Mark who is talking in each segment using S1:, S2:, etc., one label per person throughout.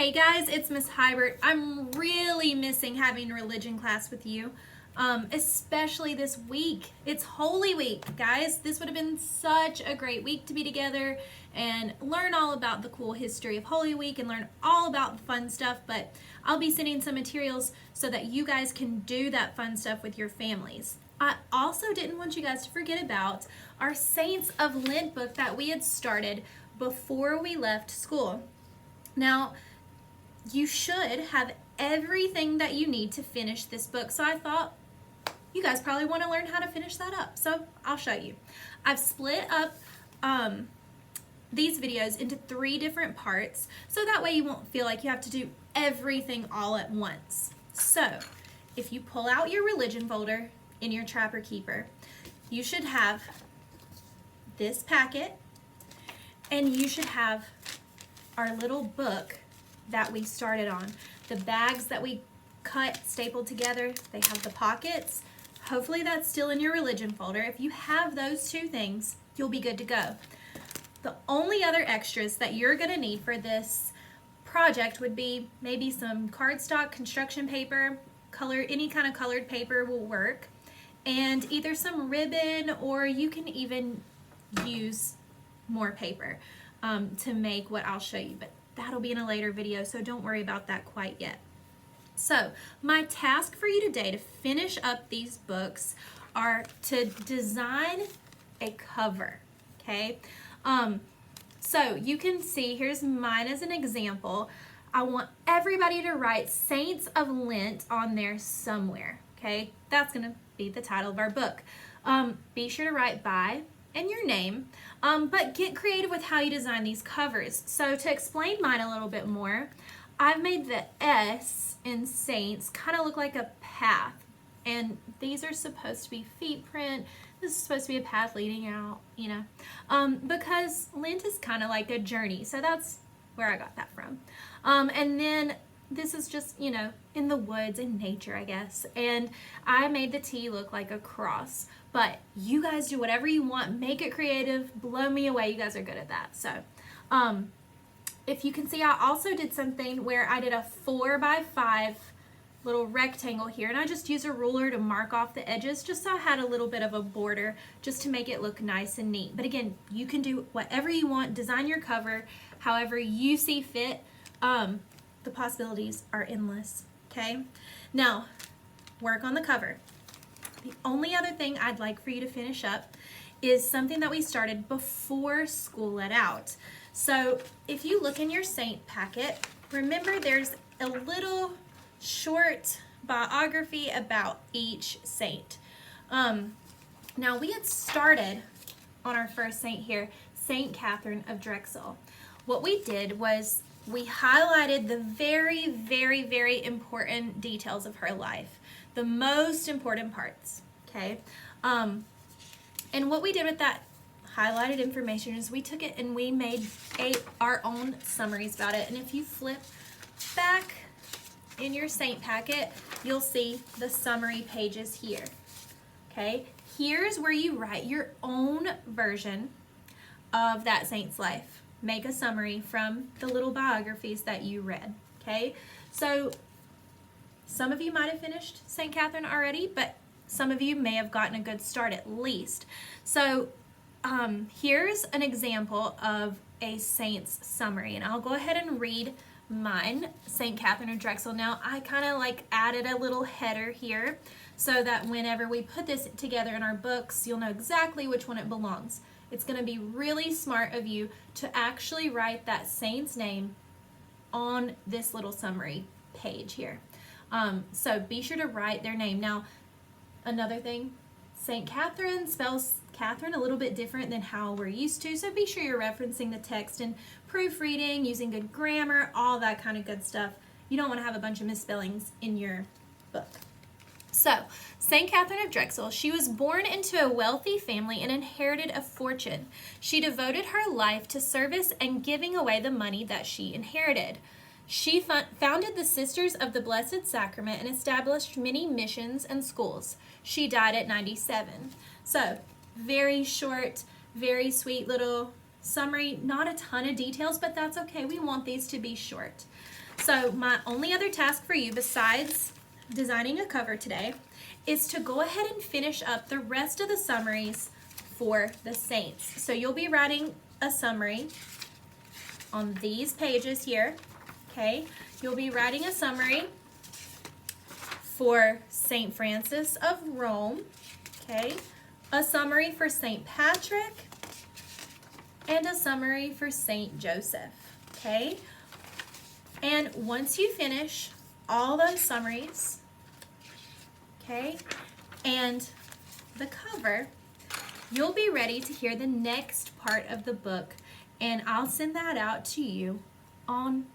S1: Hey guys, it's Miss Hybert. I'm really missing having religion class with you, especially this week. It's Holy Week, guys. This would have been such a great week to be together and learn all about the cool history of Holy Week and learn all about the fun stuff, but I'll be sending some materials so that you guys can do that fun stuff with your families. I also didn't want you guys to forget about our Saints of Lent book that we had started before we left school. Now, you should have everything that you need to finish this book. So I thought you guys probably want to learn how to finish that up. So I'll show you. I've split up these videos into 3 different parts. So that way you won't feel like you have to do everything all at once. So if you pull out your religion folder in your Trapper Keeper, you should have this packet and you should have our little book that we started on. The bags that we cut, stapled together, they have the pockets. Hopefully that's still in your religion folder. If you have those 2 things, you'll be good to go. The only other extras that you're gonna need for this project would be maybe some cardstock, construction paper, any kind of colored paper will work, and either some ribbon, or you can even use more paper to make what I'll show you, but that'll be in a later video, so don't worry about that quite yet. So my task for you today to finish up these books are to design a cover, okay? So you can see, here's mine as an example. I want everybody to write Saints of Lent on there somewhere, okay? That's gonna be the title of our book. Be sure to write by and your name, but get creative with how you design these covers. So to explain mine a little bit more, I've made the S in Saints kind of look like a path, and these are supposed to be feet print. This is supposed to be a path leading out, you know, because Lent is kind of like a journey, so that's where I got that from. And then this is just, you know, in the woods, in nature, I guess. And I made the T look like a cross. But you guys do whatever you want. Make it creative. Blow me away. You guys are good at that. So, if you can see, I also did something where I did a 4x5 little rectangle here. And I just used a ruler to mark off the edges, just so I had a little bit of a border, just to make it look nice and neat. But again, you can do whatever you want. Design your cover however you see fit. The possibilities are endless, okay? Now, work on the cover. The only other thing I'd like for you to finish up is something that we started before school let out. So if you look in your saint packet, remember there's a little short biography about each saint. Now we had started on our first saint here, Saint Catherine of Drexel. What we did was we highlighted the very, very, very important details of her life, the most important parts, okay? And what we did with that highlighted information is we took it and we made our own summaries about it. And if you flip back in your saint packet, you'll see the summary pages here, okay? Here's where you write your own version of that saint's life. Make a summary from the little biographies that you read, okay? So some of you might have finished St. Catherine already, but some of you may have gotten a good start at least. So here's an example of a saint's summary, and I'll go ahead and read mine, St. Catherine of Drexel. Now, I kind of like added a little header here so that whenever we put this together in our books, you'll know exactly which one it belongs. It's going to be really smart of you to actually write that saint's name on this little summary page here. So be sure to write their name. Now, another thing, St. Catherine spells Catherine a little bit different than how we're used to, so be sure you're referencing the text and proofreading, using good grammar, all that kind of good stuff. You don't want to have a bunch of misspellings in your book. So, St. Catherine of Drexel, she was born into a wealthy family and inherited a fortune. She devoted her life to service and giving away the money that she inherited. She founded the Sisters of the Blessed Sacrament and established many missions and schools. She died at 97. So, very short, very sweet little summary, not a ton of details, but that's okay. We want these to be short. So my only other task for you besides designing a cover today is to go ahead and finish up the rest of the summaries for the saints. So you'll be writing a summary on these pages here, okay? You'll be writing a summary for St. Francis of Rome, okay? A summary for St. Patrick, and a summary for St. Joseph, okay? And once you finish all those summaries, okay, and the cover, you'll be ready to hear the next part of the book, and I'll send that out to you on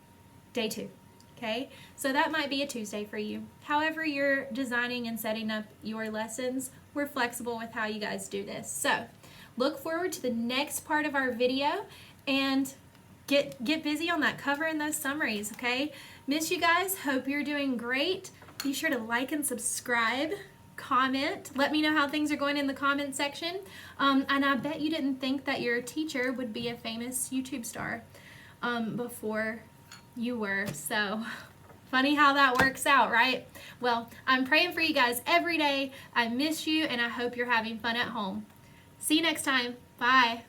S1: day 2, okay? So that might be a Tuesday for you. However you're designing and setting up your lessons, we're flexible with how you guys do this. So look forward to the next part of our video and get busy on that cover and those summaries, okay? Miss you guys. Hope you're doing great. Be sure to like and subscribe, comment. Let me know how things are going in the comment section. And I bet you didn't think that your teacher would be a famous YouTube star before you were. So funny how that works out, right? Well, I'm praying for you guys every day. I miss you, and I hope you're having fun at home. See you next time. Bye.